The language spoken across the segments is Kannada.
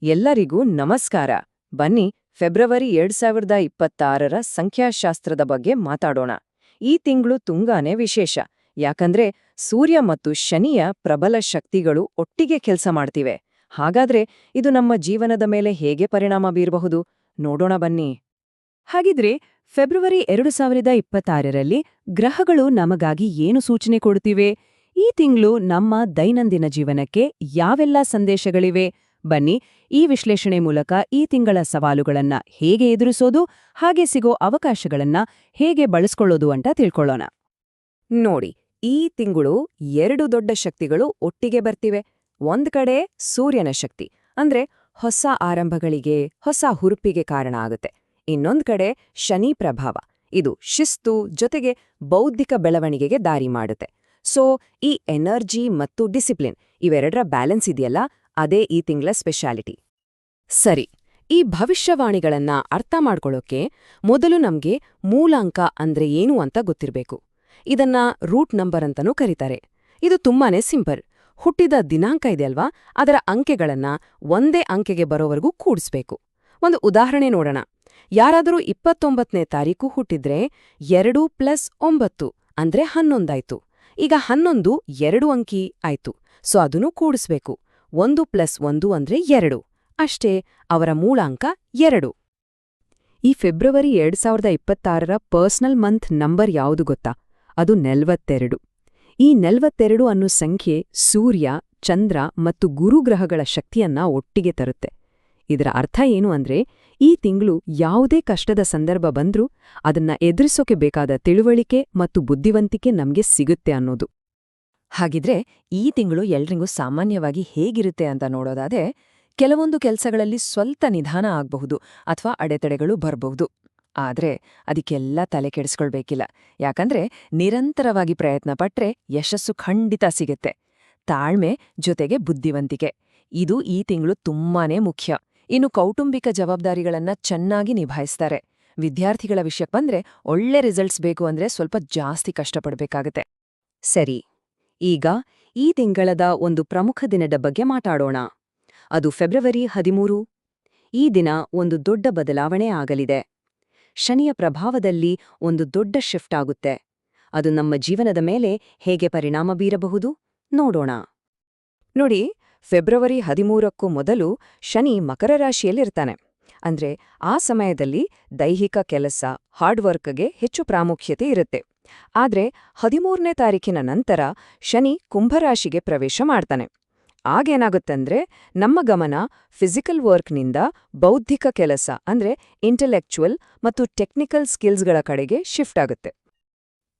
ಎಲ್ಲರಿಗೂ ನಮಸ್ಕಾರ. ಬನ್ನಿ ಫೆಬ್ರವರಿ 2026ರ ಸಂಖ್ಯಾಶಾಸ್ತ್ರದ ಬಗ್ಗೆ ಮಾತಾಡೋಣ. ಈ ತಿಂಗಳು ತುಂಬಾನೇ ವಿಶೇಷ. ಯಾಕಂದ್ರೆ ಸೂರ್ಯ ಮತ್ತು ಶನಿಯ ಪ್ರಬಲ ಶಕ್ತಿಗಳು ಒಟ್ಟಿಗೆ ಕೆಲಸ ಮಾಡ್ತಿವೆ. ಹಾಗಾದ್ರೆ ಇದು ನಮ್ಮ ಜೀವನದ ಮೇಲೆ ಹೇಗೆ ಪರಿಣಾಮ ಬೀರಬಹುದು ನೋಡೋಣ ಬನ್ನಿ. ಹಾಗಿದ್ರೆ ಫೆಬ್ರವರಿ 2026ರಲ್ಲಿ ಗ್ರಹಗಳು ನಮಗಾಗಿ ಏನು ಸೂಚನೆ ಕೊಡುತ್ತಿವೆ? ಈ ತಿಂಗಳು ನಮ್ಮ ದೈನಂದಿನ ಜೀವನಕ್ಕೆ ಯಾವೆಲ್ಲ ಸಂದೇಶಗಳಿವೆ? ಬನ್ನಿ ಈ ವಿಶ್ಲೇಷಣೆ ಮೂಲಕ ಈ ತಿಂಗಳ ಸವಾಲುಗಳನ್ನ ಹೇಗೆ ಎದುರಿಸೋದು, ಹಾಗೆ ಸಿಗೋ ಅವಕಾಶಗಳನ್ನ ಹೇಗೆ ಬಳಸ್ಕೊಳ್ಳೋದು ಅಂತ ತಿಳ್ಕೊಳ್ಳೋಣ. ನೋಡಿ, ಈ ತಿಂಗಳು 2 ದೊಡ್ಡ ಶಕ್ತಿಗಳು ಒಟ್ಟಿಗೆ ಬರ್ತಿವೆ. ಒಂದ್ ಕಡೆ ಸೂರ್ಯನ ಶಕ್ತಿ, ಅಂದ್ರೆ ಹೊಸ ಆರಂಭಗಳಿಗೆ, ಹೊಸ ಹುರುಪಿಗೆ ಕಾರಣ ಆಗುತ್ತೆ. ಇನ್ನೊಂದ್ ಕಡೆ ಶನಿ ಪ್ರಭಾವ, ಇದು ಶಿಸ್ತು ಜೊತೆಗೆ ಬೌದ್ಧಿಕ ಬೆಳವಣಿಗೆಗೆ ದಾರಿ ಮಾಡುತ್ತೆ. ಸೊ ಈ ಎನರ್ಜಿ ಮತ್ತು ಡಿಸಿಪ್ಲಿನ್ ಇವೆರಡರ ಬ್ಯಾಲೆನ್ಸ್ ಇದೆಯಲ್ಲ, ಅದೇ ಈ ತಿಂಗಳ ಸ್ಪೆಷಾಲಿಟಿ. ಸರಿ, ಈ ಭವಿಷ್ಯವಾಣಿಗಳನ್ನ ಅರ್ಥ ಮಾಡ್ಕೊಳ್ಳೋಕೆ ಮೊದಲು ನಮ್ಗೆ ಮೂಲಾಂಕ ಅಂದ್ರೆ ಏನು ಅಂತ ಗೊತ್ತಿರ್ಬೇಕು. ಇದನ್ನ ರೂಟ್ ನಂಬರ್ ಅಂತನೂ ಕರೀತಾರೆ. ಇದು ತುಂಬಾನೇ ಸಿಂಪಲ್. ಹುಟ್ಟಿದ ದಿನಾಂಕ ಇದೆಯಲ್ವಾ, ಅದರ ಅಂಕೆಗಳನ್ನ ಒಂದೇ ಅಂಕೆಗೆ ಬರೋವರೆಗೂ ಕೂಡಿಸ್ಬೇಕು. ಒಂದು ಉದಾಹರಣೆ ನೋಡೋಣ. ಯಾರಾದರೂ 29ನೇ ತಾರೀಕು ಹುಟ್ಟಿದ್ರೆ 2 + 9 ಅಂದ್ರೆ 11 ಆಯ್ತು. ಈಗ 11 2 ಅಂಕಿ ಆಯ್ತು, ಸೊ ಅದನ್ನು ಕೂಡಿಸ್ಬೇಕು. 1 + 1 ಅಂದ್ರೆ 2. ಅಷ್ಟೇ, ಅವರ ಮೂಲಾಂಕ 2. ಈ ಫೆಬ್ರವರಿ 2026ರ ಪರ್ಸನಲ್ ಮಂತ್ ನಂಬರ್ ಯಾವುದು ಗೊತ್ತಾ? ಅದು 42. ಈ 42 ಅನ್ನೋ ಸಂಖ್ಯೆ ಸೂರ್ಯ, ಚಂದ್ರ ಮತ್ತು ಗುರುಗ್ರಹಗಳ ಶಕ್ತಿಯನ್ನ ಒಟ್ಟಿಗೆ ತರುತ್ತೆ. ಇದರ ಅರ್ಥ ಏನು ಅಂದ್ರೆ, ಈ ತಿಂಗಳು ಯಾವುದೇ ಕಷ್ಟದ ಸಂದರ್ಭ ಬಂದ್ರೂ ಅದನ್ನ ಎದುರಿಸೋಕೆ ಬೇಕಾದ ತಿಳುವಳಿಕೆ ಮತ್ತು ಬುದ್ಧಿವಂತಿಕೆ ನಮ್ಗೆ ಸಿಗುತ್ತೆ ಅನ್ನೋದು. ಹಾಗಿದ್ರೆ ಈ ತಿಂಗಳು ಎಲ್ರಿಗೂ ಸಾಮಾನ್ಯವಾಗಿ ಹೇಗಿರುತ್ತೆ ಅಂತ ನೋಡೋದಾದ್ರೆ, ಕೆಲವೊಂದು ಕೆಲಸಗಳಲ್ಲಿ ಸ್ವಲ್ಪ ನಿಧಾನ ಆಗಬಹುದು ಅಥವಾ ಅಡೆತಡೆಗಳು ಬರಬಹುದು. ಆದ್ರೆ ಅದಕ್ಕೆಲ್ಲ ತಲೆ ಕೆಡಿಸ್ಕೊಳ್ಬೇಕಿಲ್ಲ. ಯಾಕಂದ್ರೆ ನಿರಂತರವಾಗಿ ಪ್ರಯತ್ನ ಪಟ್ರೆ ಯಶಸ್ಸು ಖಂಡಿತ ಸಿಗುತ್ತೆ. ತಾಳ್ಮೆ ಜೊತೆಗೆ ಬುದ್ಧಿವಂತಿಕೆ ಇದು ಈ ತಿಂಗಳು ತುಂಬಾನೇ ಮುಖ್ಯ. ಇನ್ನು ಕೌಟುಂಬಿಕ ಜವಾಬ್ದಾರಿಗಳನ್ನ ಚೆನ್ನಾಗಿ ನಿಭಾಯಿಸ್ತಾರೆ. ವಿದ್ಯಾರ್ಥಿಗಳ ವಿಷಯಕ್ಕೆ ಬಂದ್ರೆ ಒಳ್ಳೆ ರಿಸಲ್ಟ್ಸ್ ಬೇಕು ಅಂದ್ರೆ ಸ್ವಲ್ಪ ಜಾಸ್ತಿ ಕಷ್ಟಪಡ್ಬೇಕಾಗತ್ತೆ. ಸರಿ, ಈಗ ಈ ತಿಂಗಳದ ಒಂದು ಪ್ರಮುಖ ದಿನದ ಬಗ್ಗೆ ಮಾತಾಡೋಣ. ಅದು ಫೆಬ್ರವರಿ 13. ಈ ದಿನ ಒಂದು ದೊಡ್ಡ ಬದಲಾವಣೆ ಆಗಲಿದೆ. ಶನಿಯ ಪ್ರಭಾವದಲ್ಲಿ ಒಂದು ದೊಡ್ಡ ಶಿಫ್ಟ್ ಆಗುತ್ತೆ. ಅದು ನಮ್ಮ ಜೀವನದ ಮೇಲೆ ಹೇಗೆ ಪರಿಣಾಮ ಬೀರಬಹುದು ನೋಡೋಣ. ನೋಡಿ, ಫೆಬ್ರವರಿ 13ಕ್ಕೂ ಮೊದಲು ಶನಿ ಮಕರ ರಾಶಿಯಲ್ಲಿರ್ತಾನೆ. ಅಂದ್ರೆ ಆ ಸಮಯದಲ್ಲಿ ದೈಹಿಕ ಕೆಲಸ, ಹಾರ್ಡ್ವರ್ಕ್ಗೆ ಹೆಚ್ಚು ಪ್ರಾಮುಖ್ಯತೆ ಇರುತ್ತೆ. ಆದ್ರೆ 13ನೇ ತಾರೀಕಿನ ನಂತರ ಶನಿ ಕುಂಭರಾಶಿಗೆ ಪ್ರವೇಶ ಮಾಡ್ತಾನೆ. ಆಗೇನಾಗುತ್ತಂದ್ರೆ, ನಮ್ಮ ಗಮನ ಫಿಸಿಕಲ್ ವರ್ಕ್ನಿಂದ ಬೌದ್ಧಿಕ ಕೆಲಸ ಅಂದ್ರೆ ಇಂಟೆಲೆಕ್ಚುವಲ್ ಮತ್ತು ಟೆಕ್ನಿಕಲ್ ಸ್ಕಿಲ್ಸ್ಗಳ ಕಡೆಗೆ ಶಿಫ್ಟ್ ಆಗುತ್ತೆ.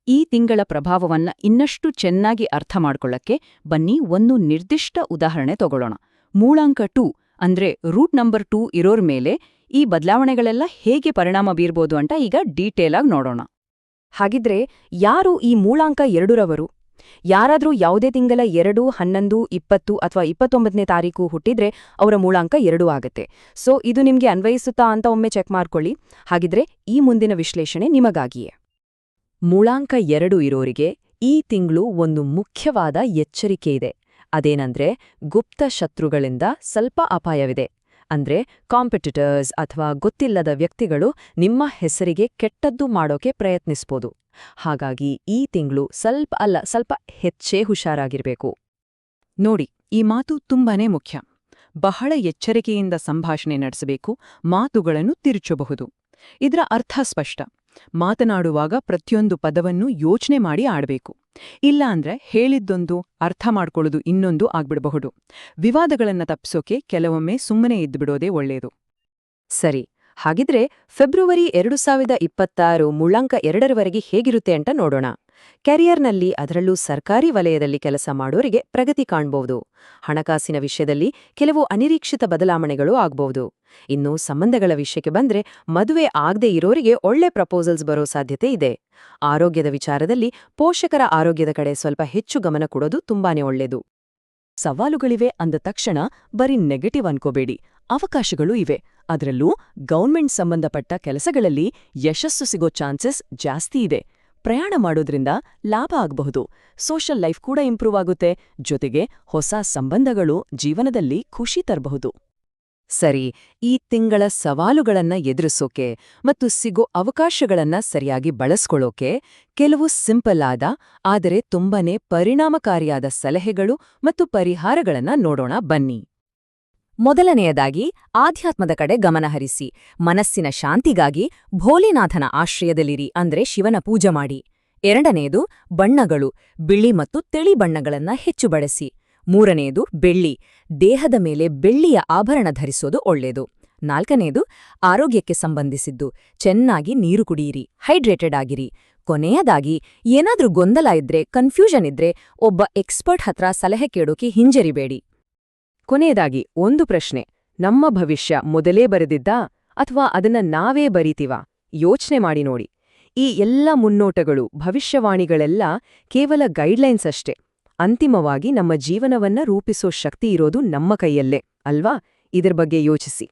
ಈ ತಿಂಗಳ ಪ್ರಭಾವವನ್ನ ಇನ್ನಷ್ಟು ಚೆನ್ನಾಗಿ ಅರ್ಥ ಮಾಡ್ಕೊಳ್ಳಕ್ಕೆ ಬನ್ನಿ ಒಂದು ನಿರ್ದಿಷ್ಟ ಉದಾಹರಣೆ ತಗೊಳ್ಳೋಣ. ಮೂಳಾಂಕ 2 ಅಂದ್ರೆ ರೂಟ್ ನಂಬರ್ 2 ಇರೋರ್ ಮೇಲೆ ಈ ಬದಲಾವಣೆಗಳೆಲ್ಲ ಹೇಗೆ ಪರಿಣಾಮ ಬೀರ್ಬೋದು ಅಂತ ಈಗ ಡೀಟೇಲ್ ಆಗಿ ನೋಡೋಣ. ಹಾಗಿದ್ರೆ ಯಾರು ಈ ಮೂಳಾಂಕ 2ರವರು? ಯಾರಾದ್ರೂ ಯಾವುದೇ ತಿಂಗಳ 2, 11, 20 ಅಥವಾ 29ನೇ ತಾರೀಕು ಹುಟ್ಟಿದ್ರೆ ಅವರ ಮೂಳಾಂಕ 2 ಆಗತ್ತೆ. ಸೊ ಇದು ನಿಮ್ಗೆ ಅನ್ವಯಿಸುತ್ತಾ ಅಂತ ಒಮ್ಮೆ ಚೆಕ್ ಮಾಡ್ಕೊಳ್ಳಿ. ಹಾಗಿದ್ರೆ ಈ ಮುಂದಿನ ವಿಶ್ಲೇಷಣೆ ನಿಮಗಾಗಿಯೇ. ಮೂಳಾಂಕ 2 ಇರೋರಿಗೆ ಈ ತಿಂಗಳು ಒಂದು ಮುಖ್ಯವಾದ ಎಚ್ಚರಿಕೆ ಇದೆ. ಅದೇನಂದ್ರೆ, ಗುಪ್ತ ಶತ್ರುಗಳಿಂದ ಸ್ವಲ್ಪ ಅಪಾಯವಿದೆ. ಅಂದ್ರೆ ಕಾಂಪಿಟಿಟರ್ಸ್ ಅಥವಾ ಗೊತ್ತಿಲ್ಲದ ವ್ಯಕ್ತಿಗಳು ನಿಮ್ಮ ಹೆಸರಿಗೆ ಕೆಟ್ಟದ್ದು ಮಾಡೋಕೆ ಪ್ರಯತ್ನಿಸ್ಬೋದು. ಹಾಗಾಗಿ ಈ ತಿಂಗಳು ಸ್ವಲ್ಪ ಹೆಚ್ಚೇ ಹುಷಾರಾಗಿರ್ಬೇಕು. ನೋಡಿ, ಈ ಮಾತು ತುಂಬಾನೇ ಮುಖ್ಯ. ಬಹಳ ಎಚ್ಚರಿಕೆಯಿಂದ ಸಂಭಾಷಣೆ ನಡೆಸಬೇಕು, ಮಾತುಗಳನ್ನು ತಿರುಚಬಹುದು. ಇದರ ಅರ್ಥ ಸ್ಪಷ್ಟ. ಮಾತನಾಡುವಾಗ ಪ್ರತಿಯೊಂದು ಪದವನ್ನು ಯೋಚನೆ ಮಾಡಿ ಆಡಬೇಕು. ಇಲ್ಲ ಅಂದ್ರೆ ಹೇಳಿದ್ದೊಂದು, ಅರ್ಥ ಮಾಡ್ಕೊಳ್ಳೋದು ಇನ್ನೊಂದು ಆಗ್ಬಿಡಬಹುದು. ವಿವಾದಗಳನ್ನ ತಪ್ಪಿಸೋಕೆ ಕೆಲವೊಮ್ಮೆ ಸುಮ್ಮನೆ ಇದ್ಬಿಡೋದೇ ಒಳ್ಳೆಯದು. ಸರಿ, ಹಾಗಿದ್ರೆ ಫೆಬ್ರವರಿ 2026 ಮೂಳಾಂಕ 2ರವರೆಗೆ ಹೇಗಿರುತ್ತೆ ಅಂತ ನೋಡೋಣ. ಕ್ಯಾರಿಯರ್ನಲ್ಲಿ, ಅದರಲ್ಲೂ ಸರ್ಕಾರಿ ವಲಯದಲ್ಲಿ ಕೆಲಸ ಮಾಡೋರಿಗೆ ಪ್ರಗತಿ ಕಾಣ್ಬಹುದು. ಹಣಕಾಸಿನ ವಿಷಯದಲ್ಲಿ ಕೆಲವು ಅನಿರೀಕ್ಷಿತ ಬದಲಾವಣೆಗಳು ಆಗ್ಬಹುದು. ಇನ್ನು ಸಂಬಂಧಗಳ ವಿಷಯಕ್ಕೆ ಬಂದ್ರೆ, ಮದುವೆ ಆಗದೆ ಇರೋರಿಗೆ ಒಳ್ಳೆ ಪ್ರಪೋಸಲ್ಸ್ ಬರೋ ಸಾಧ್ಯತೆ ಇದೆ. ಆರೋಗ್ಯದ ವಿಚಾರದಲ್ಲಿ ಪೋಷಕರ ಆರೋಗ್ಯದ ಕಡೆ ಸ್ವಲ್ಪ ಹೆಚ್ಚು ಗಮನ ಕೊಡೋದು ತುಂಬಾನೇ ಒಳ್ಳೆಯದು. ಸವಾಲುಗಳಿವೆ ಅಂದ ತಕ್ಷಣ ಬರೀ ನೆಗೆಟಿವ್ ಅನ್ಕೋಬೇಡಿ. ಅವಕಾಶಗಳೂ ಇವೆ. ಅದರಲ್ಲೂ ಗೌರ್ಮೆಂಟ್ ಸಂಬಂಧಪಟ್ಟ ಕೆಲಸಗಳಲ್ಲಿ ಯಶಸ್ಸು ಸಿಗೋ ಚಾನ್ಸಸ್ ಜಾಸ್ತಿ ಇದೆ. ಪ್ರಯಾಣ ಮಾಡೋದ್ರಿಂದ ಲಾಭ ಆಗಬಹುದು. ಸೋಷಲ್ ಲೈಫ್ ಕೂಡ ಇಂಪ್ರೂವ್ ಆಗುತ್ತೆ. ಜೊತೆಗೆ ಹೊಸ ಸಂಬಂಧಗಳು ಜೀವನದಲ್ಲಿ ಖುಷಿ ತರಬಹುದು. ಸರಿ, ಈ ತಿಂಗಳ ಸವಾಲುಗಳನ್ನ ಎದುರಿಸೋಕೆ ಮತ್ತು ಸಿಗೋ ಅವಕಾಶಗಳನ್ನ ಸರಿಯಾಗಿ ಬಳಸ್ಕೊಳ್ಳೋಕೆ ಕೆಲವು ಸಿಂಪಲ್ ಆದ ಆದರೆ ತುಂಬಾನೇ ಪರಿಣಾಮಕಾರಿಯಾದ ಸಲಹೆಗಳು ಮತ್ತು ಪರಿಹಾರಗಳನ್ನ ನೋಡೋಣ ಬನ್ನಿ. ಮೊದಲನೆಯದಾಗಿ ಆಧ್ಯಾತ್ಮದ ಕಡೆ ಗಮನಹರಿಸಿ. ಮನಸ್ಸಿನ ಶಾಂತಿಗಾಗಿ ಭೋಲೆನಾಥನ ಆಶ್ರಯದಲ್ಲಿರಿ, ಅಂದ್ರೆ ಶಿವನ ಪೂಜೆ ಮಾಡಿ. ಎರಡನೆಯದು ಬಣ್ಣಗಳು, ಬಿಳಿ ಮತ್ತು ತಿಳಿ ಬಣ್ಣಗಳನ್ನ ಹೆಚ್ಚು ಬಳಸಿ. ಮೂರನೆಯದು ಬೆಳ್ಳಿ, ದೇಹದ ಮೇಲೆ ಬೆಳ್ಳಿಯ ಆಭರಣ ಧರಿಸೋದು ಒಳ್ಳೆಯದು. ನಾಲ್ಕನೆಯದು ಆರೋಗ್ಯಕ್ಕೆ ಸಂಬಂಧಿಸಿದ್ದು, ಚೆನ್ನಾಗಿ ನೀರು ಕುಡಿಯಿರಿ, ಹೈಡ್ರೇಟೆಡ್ ಆಗಿರಿ. ಕೊನೆಯದಾಗಿ ಏನಾದ್ರೂ ಗೊಂದಲ ಇದ್ರೆ, ಕನ್ಫ್ಯೂಷನ್ ಇದ್ರೆ ಒಬ್ಬ ಎಕ್ಸ್ಪರ್ಟ್ ಹತ್ರ ಸಲಹೆ ಕೇಳೋಕೆ ಹಿಂಜರಿಬೇಡಿ. ಕೊನೆಯದಾಗಿ ಒಂದು ಪ್ರಶ್ನೆ, ನಮ್ಮ ಭವಿಷ್ಯ ಮೊದಲೇ ಬರೆದಿದ್ದಾ ಅಥವಾ ಅದನ್ನ ನಾವೇ ಬರೀತೀವಾ? ಯೋಚ್ನೆ ಮಾಡಿ ನೋಡಿ. ಈ ಎಲ್ಲ ಮುನ್ನೋಟಗಳು, ಭವಿಷ್ಯವಾಣಿಗಳೆಲ್ಲ ಕೇವಲ ಗೈಡ್ಲೈನ್ಸ್ ಅಷ್ಟೇ. ಅಂತಿಮವಾಗಿ ನಮ್ಮ ಜೀವನವನ್ನ ರೂಪಿಸೋ ಶಕ್ತಿ ಇರೋದು ನಮ್ಮ ಕೈಯಲ್ಲೇ ಅಲ್ವಾ? ಇದ್ರ ಬಗ್ಗೆ ಯೋಚಿಸಿ.